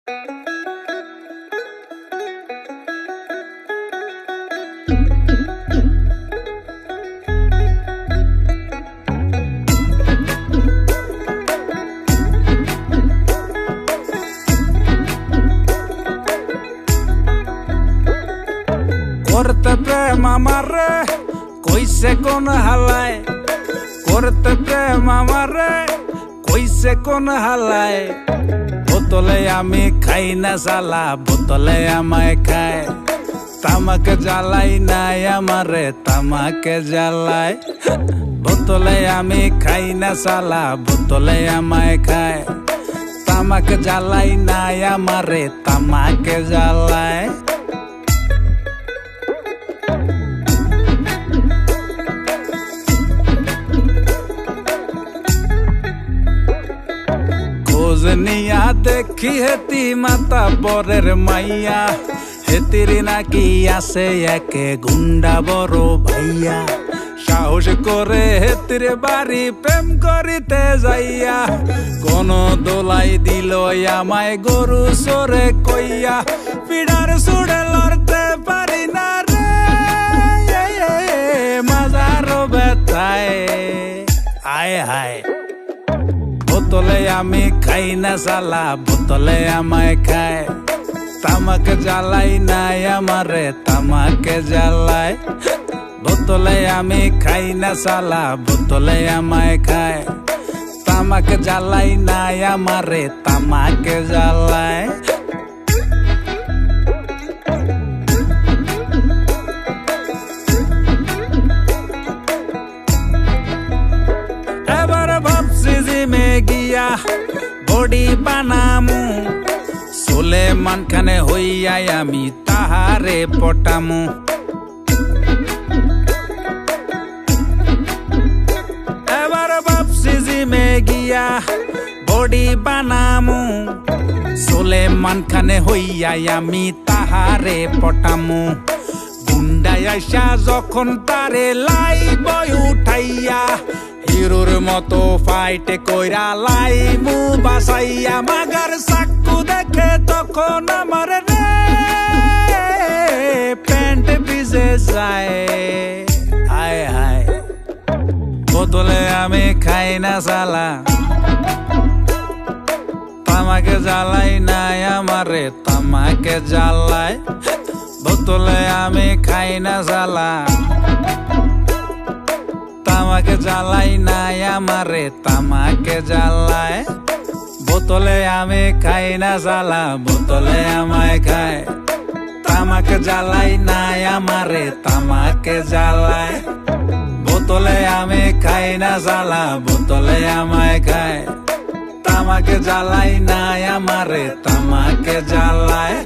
করতে প্রেম আমারে কইছে কোন হালায়, করতে প্রেম আমারে কইছে কোন হালায়। বোতলে আমি খাই না সালা, বোতলে আমায় খায়। তামাকে জ্বালাই নাই আমারে, তামাকে জ্বালায়। বোতলে আমি খাই না সালা, বোতলে আমায় খায়। তামাকে জ্বালাই নাই আমারে, তামাকে জ্বালায়। খোঁজ নিয়া দেখি হেতি মাতা বরের মাইয়া, হেতির নাকি আছে একে গুন্ডা বড় ভাইয়া। সাহস করে হেতির বাড়ি প্রেম করিতে যাইয়া, কোন দোলাই দিল আমায় গরু সরে কইয়া। পিড়ার সুড়ে লড়তে পারি না রে, মাজার ব্যথায় আয় হায়। বোতলে আমি খাই না সালা, বোতলে আমায় খায়। তামাকে জ্বালাই নাই আমারে, তামাকে জ্বালায়। বোতলে আমি খাই না সালা, বোতলে আমায় খায়। তামাকে জ্বালাই নাই আমারে, তামাকে জ্বালায়। এবার ভাবছি জিমে গিয়া বডি বানামু, সুলেমান খানে হইয়াই আমি তাহারে পটামু। এবার ভাবছি জিমে গিয়া বডি বানামু, সুলেমান খানে হইয়াই আমি তাহারে পটামু। গুন্ডায় আইসা যখন তারে লাইব উঠাইয়া, হিরোর মতো ফাইটে কইরা লাইমু বাসাইয়া। মাগার চাক্কু দেখে তখন আমার রে প্যান্ট ভিজে যায় আয় হায়। বোতলে আমি খাই না সালা, তামাকে জ্বালাই নাই আমারে, তামাকে জ্বালায়। বোতলে আমি খাই না সালা, তামাকে জ্বালাই নাই আমারে, তামাকে জ্বালায়। বোতলে আমি খাই না সালা, বোতলে আমায় খায়। তামাকে জ্বালাই নাই আমারে, তামাকে জ্বালায়। বোতলে আমি খাই না সালা, বোতলে আমায় খায়। তামাকে জ্বালাই নাই আমারে, তামাকে জ্বালায়।